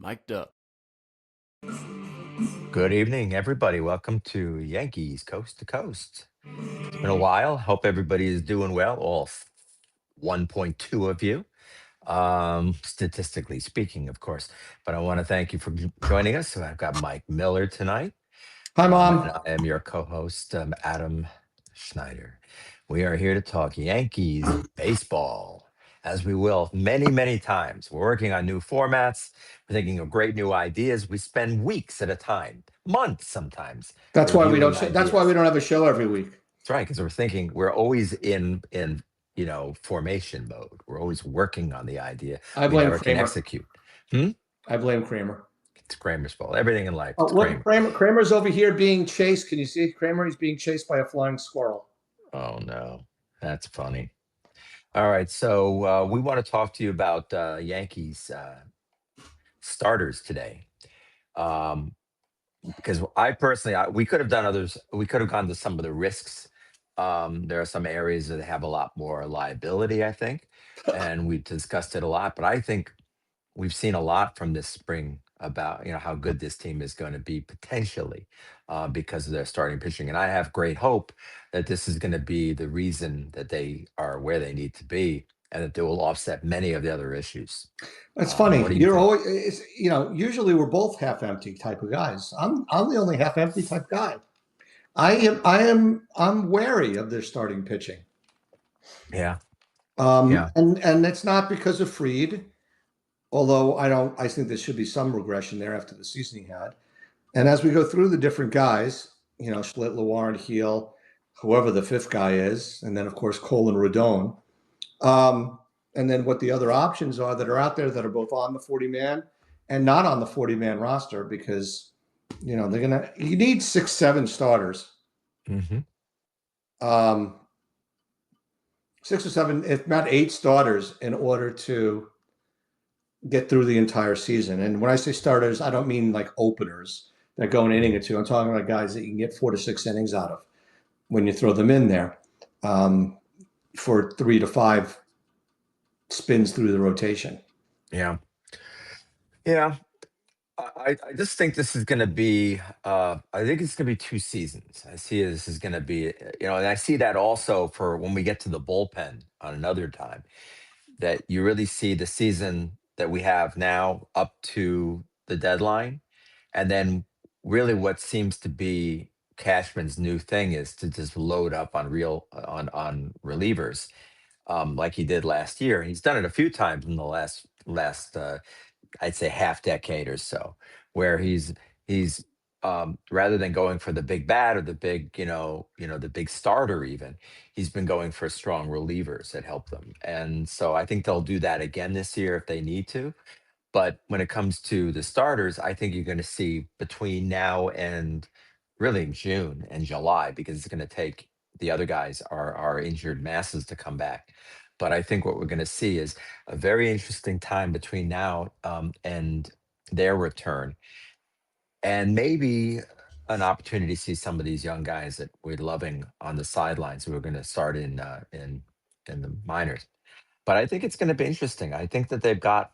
Mic'd up. Good evening, everybody. Welcome to Yankees Coast to Coast. It's been a while. Hope everybody is doing well. 1.2 of you, statistically speaking, of course. But I want to thank you for joining us. So I've got Mike Miller tonight, Hi, and Mom. I am your co-host, Adam Schneider. We are here to talk Yankees baseball, as we will many, many times. We're working on new formats. We're thinking of great new ideas. We spend weeks at a time, months sometimes, That's why we reviewing don't. That's why we ideas. don't have a show every week. That's right, because we're thinking we're always in formation mode. We're always working on the idea. I We blame never can Kramer. execute. Hmm? I blame Kramer. It's Kramer's fault. Everything in life, Oh, it's look, Kramer. Kramer's over here being chased. Can you see Kramer? He's being chased by a flying squirrel. Oh no, that's funny. All right, so we want to talk to you about Yankees starters today. Um, because I personally, we could have done others. We could have gone to some of the risks. There are some areas that have a lot more liability, I think, and we've discussed it a lot. But I think we've seen a lot from this spring about how good this team is going to be potentially because of their starting pitching, and I have great hope that this is going to be the reason that they are where they need to be, and that they will offset many of the other issues. That's What funny. do you You're think? always, usually we're both half empty type of guys. I'm the only half empty type guy. I'm wary of their starting pitching. Yeah, yeah. And it's not because of Fried, although I think there should be some regression there after the season he had. And as we go through the different guys, Schlitt, Leward, Heel, whoever the fifth guy is, and then of course Cole and Rodon, and then what the other options are that are out there that are both on the 40-man and not on the 40-man roster, because you need 6, 7 starters, Hmm. um, 6 or 7, if not 8 starters, in order to get through the entire season. And when I say starters, I don't mean like openers that go an inning or two. I'm talking about guys that you can get 4 to 6 innings out of when you throw them in there, for 3 to 5 spins through the rotation. Yeah, yeah. I just think this is going to be. I think it's going to be 2 seasons. I see this is going to be. And I see that also for when we get to the bullpen on another time. That you really see the season that we have now up to the deadline, and then really what seems to be Cashman's new thing is to just load up on on relievers, like he did last year. He's done it a few times in the last I'd say half decade or so, where he's rather than going for the big bat or the big, the big starter even, he's been going for strong relievers that help them. And so I think they'll do that again this year if they need to. But when it comes to the starters, I think you're going to see between now and really June and July, because it's going to take the other guys, our injured masses, to come back. But I think what we're going to see is a very interesting time between now and their return, and maybe an opportunity to see some of these young guys that we're loving on the sidelines who are going to start in the minors. But I think it's going to be interesting. I think that they've got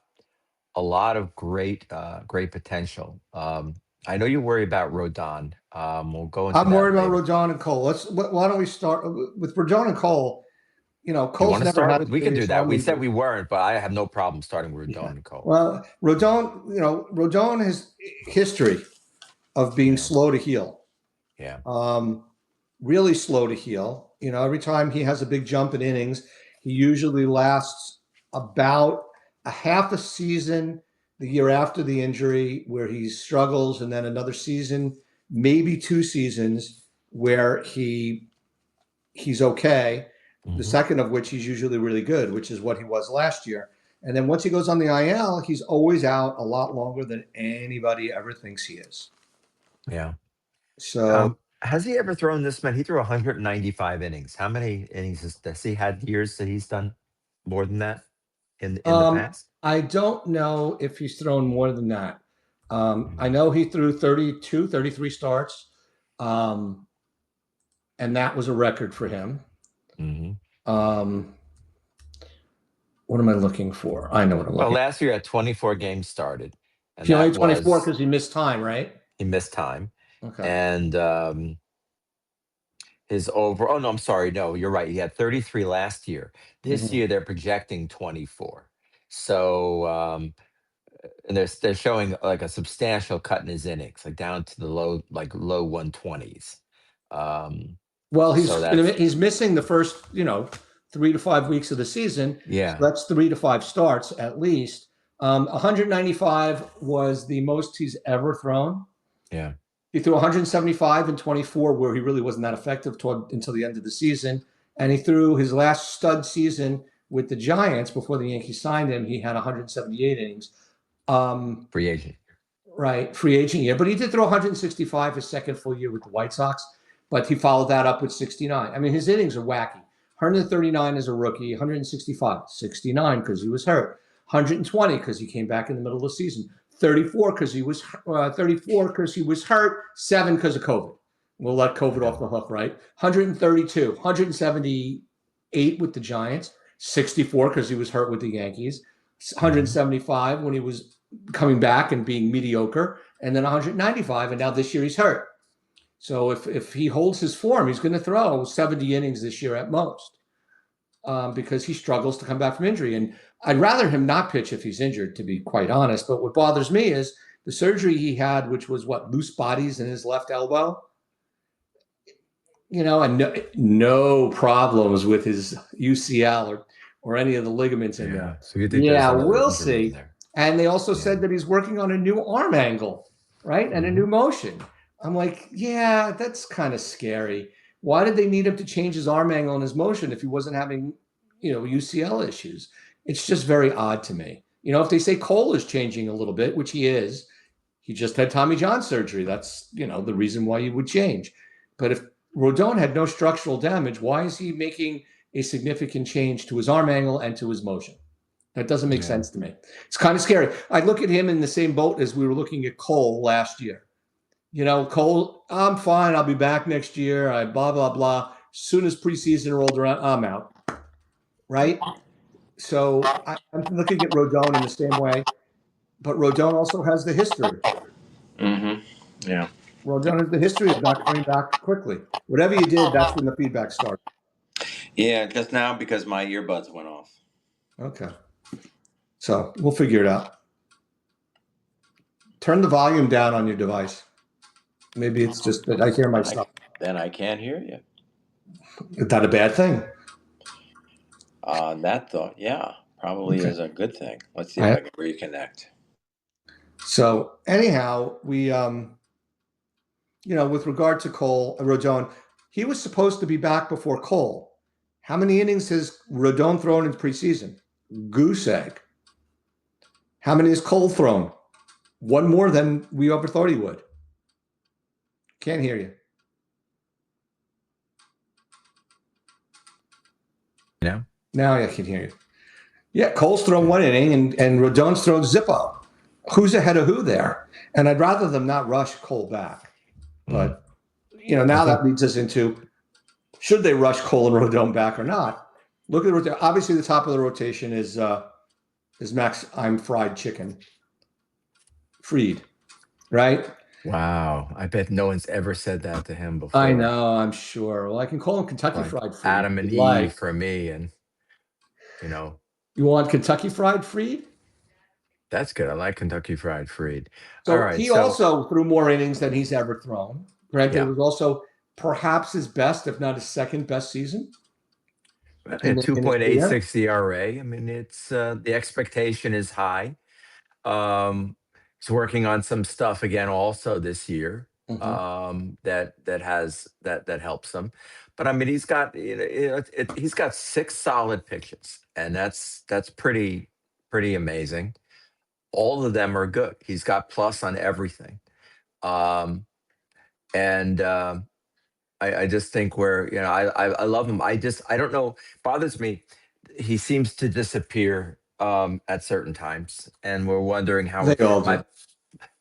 a lot of great potential. I know you worry about Rodon. We'll go into I'm that worried about later. Rodon and Cole. Why don't we start with Rodon and Cole? You want Cole's to never start had with? the We can do biggest that. arm We said injury. we weren't, but I have no problem starting with Rodon Yeah. and Cole. Well, Rodon has history of being Yeah, slow to heal. yeah. Really slow to heal. Every time he has a big jump in innings, he usually lasts about a half a season the year after the injury where he struggles, and then another season, maybe 2 seasons where he's okay. The Hmm. second of which he's usually really good, which is what he was last year. And then once he goes on the IL, he's always out a lot longer than anybody ever thinks he is. Yeah. So Has he ever thrown this many? He threw 195 innings. How many innings has he had years that he's done more than that in the past? I don't know if he's thrown more than that. I Mhm. know he threw 32, 33 starts, um, and that was a record for him. Mhm. Um, what am I looking for? I know what I'm Well, looking last year at 24 games started, and He only that 24 was because he missed time, right? he missed time. Okay. And his over. Oh no, I'm sorry. No, you're right. He had 33 last year. This Mhm. year they're projecting 24. So and they're showing like a substantial cut in his innings, like down to the low 120s. Um, Well, so that's he's missing the first, 3 to 5 weeks of the season. So yeah, that's 3 to 5 starts at least. 195 was the most he's ever thrown. yeah, He threw 175 in 24, where he really wasn't that effective until the end of the season. And he threw his last stud season with the Giants before the Yankees signed him. He had 178 innings. Um, free agent. right, free agent year. But he did throw 165 his second full year with the White Sox, but he followed that up with 69. I mean, his innings are wacky. 139 as a rookie, 165, 69 because he was hurt, 120 because he came back in the middle of the season, 34 because he was 34 because he was hurt, 7 because of COVID. We'll let COVID Yeah, off the hook, right? 132, 178 with the Giants, 64 because he was hurt with the Yankees, hmm 175 when he was coming back and being mediocre, and then 195, and now this year he's hurt. So if he holds his form, he's going to throw 70 innings this year at most, because he struggles to come back from injury. And I'd rather him not pitch if he's injured, to be quite honest. But what bothers me is the surgery he had, which was what, loose bodies in his left elbow, and no problems with his UCL or any of the ligaments in yeah. there. So you think there's Yeah, another we'll injury in see. there? And they also Yeah. said that he's working on a new arm angle, right? And a hmm new motion. I'm like, yeah, that's kind of scary. Why did they need him to change his arm angle and his motion if he wasn't having, UCL issues? It's just very odd to me. If they say Cole is changing a little bit, which he is, he just had Tommy John surgery. That's, the reason why you would change. But if Rodon had no structural damage, why is he making a significant change to his arm angle and to his motion? That doesn't make Yeah. sense to me. It's kind of scary. I look at him in the same boat as we were looking at Cole last year. Cole, I'm fine. I'll be back next year. I blah, blah, blah. As soon as preseason rolled around, I'm out. Right? So I'm looking at Rodon in the same way, but Rodon also has the history. Mm-hmm. Yeah. Rodon has the history of not coming back quickly. Whatever you did, that's when the feedback started. Yeah, just now because my earbuds went off. Okay. So we'll figure it out. Turn the volume down on your device. Maybe it's just that I hear Then I myself. then I can't hear you. Is that a bad thing? That thought, yeah, probably Okay. is a good thing. Let's see if I, I can reconnect. so anyhow, we with regard to Cole Rodon, he was supposed to be back before Cole. How many innings has Rodon thrown in preseason? Goose egg. How many has Cole thrown? One more than we ever thought he would. Can't hear you. Yeah. Now I can hear you. Yeah, Cole's thrown one inning and Rodon's thrown Zippo. Who's ahead of who there? And I'd rather them not rush Cole back. Mm. But, I now think that leads us into should they rush Cole and Rodon back or not? Look at the rotation. Obviously, the top of the rotation is Max. I'm fried chicken. Fried, right? wow. I bet no one's ever said that to him I before. know. I'm sure. Well, I can call him Kentucky Like Fried Fried Adam if and you'd Eve like. for me, and you know You want Kentucky Fried Fried? that's good. I like Kentucky Fried Fried. All So right, he so also threw more innings than he's ever thrown. Granted, it yeah, was also perhaps his best, if not his second best season a in his career. 2.86 ERA. I mean, it's the expectation is high. He's working on some stuff again also this year. Mhm. That helps him. But I mean, he's got 6 solid pitches, and that's pretty amazing. All of them are good. He's got plus on everything. Um, and I just think where I love him. I don't know. Bothers me. He seems to disappear at certain times, and we're wondering They how. all My do.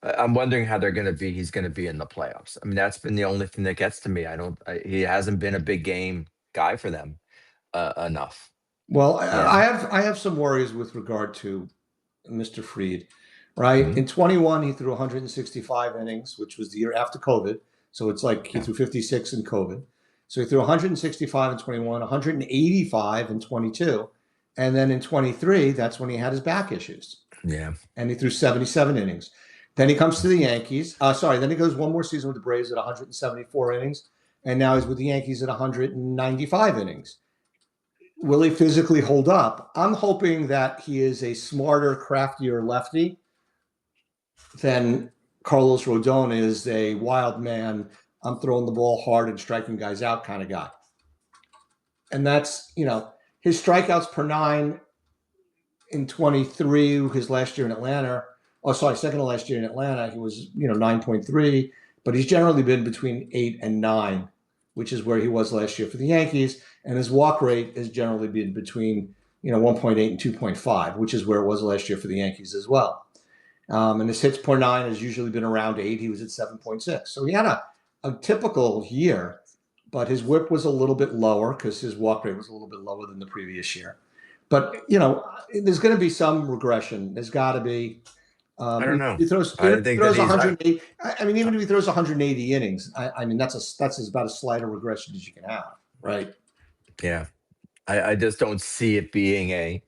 I'm wondering how they're going to be. He's going to be in the playoffs. I mean, that's been the only thing that gets to me. I don't. He hasn't been a big game guy for them enough. Well, You know. I have some worries with regard to Mr. Freed. right? Mhm. In 21, he threw 165 innings, which was the year after COVID. So it's like he Yeah. threw 56 in COVID. So he threw 165 in 21, 185 in 22. And then in 23, that's when he had his back issues. Yeah. And he threw 77 innings. Then he comes to the Yankees. Then he goes one more season with the Braves at 174 innings. And now he's with the Yankees at 195 innings. Will he physically hold up? I'm hoping that he is a smarter, craftier lefty than Carlos Rodon is a wild man. I'm throwing the ball hard and striking guys out kind of guy. And that's, his strikeouts per nine in 23, his last year in Atlanta. Oh, sorry, second to last year in Atlanta, he was, 9.3, but he's generally been between 8 and 9, which is where he was last year for the Yankees. And his walk rate has generally been between, 1.8 and 2.5, which is where it was last year for the Yankees as well. And his hits per nine has usually been around 8. He was at 7.6. So he had a typical year, but his whip was a little bit lower because his walk rate was a little bit lower than the previous year. But, there's going to be some regression. There's got to be. I don't know. He throws, I think that 180. Even if he throws 180 innings, that's about as slight a regression as you can have, right? Yeah. I just don't see it being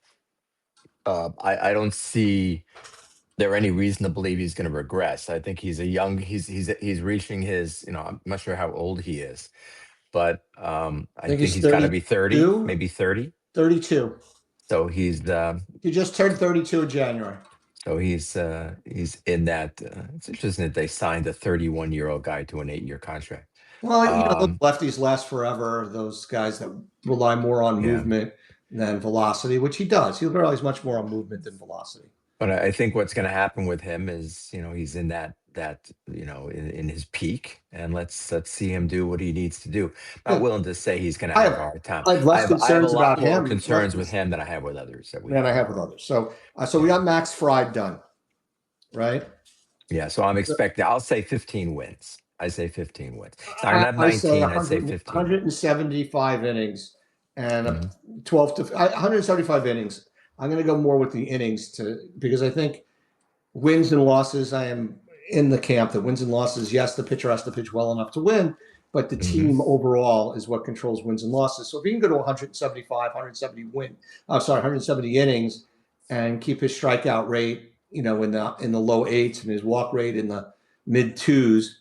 I don't see there any reason to believe he's going to regress. I think he's he's reaching his, I'm not sure how old he is, but I I think think he's he's got to be 30, 32, maybe 30. 32. So He just turned 32 in January. he's in that. It's interesting that they signed a 31-year-old guy to an 8-year contract. Well, those Um, lefties last forever. Those guys that rely more on yeah, movement than velocity, which he does. He relies much more on movement than velocity. but I think what's going to happen with him is, he's in that in his peak, and let's see him do what he needs to do. Not Yeah, willing to say he's going to I have a have hard time. I have less I have a concerns lot about more him, less concerns with him than I have with others that we than I have. have with others. So we Yeah. got Max Fried done, right? Yeah, so I'm expecting. I'll say 15 wins. I say 15 wins. He's not gonna have I say 19. I say 100, 15 wins. 175 innings and Mhm. 12 to 175 innings. I'm going to go more with the innings because I think wins and losses. I am in the camp that wins and losses. Yes, the pitcher has to pitch well enough to win, but the Mhm. team overall is what controls wins and losses. So if he can go to 175, 170 innings, and keep his strikeout rate, in the low eights and his walk rate in the mid twos,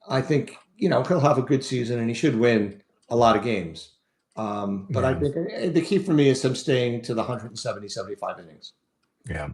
I think he'll have a good season and he should win a lot of games. But I Yeah, think the key for me is him staying to the 170, 75 innings. yeah.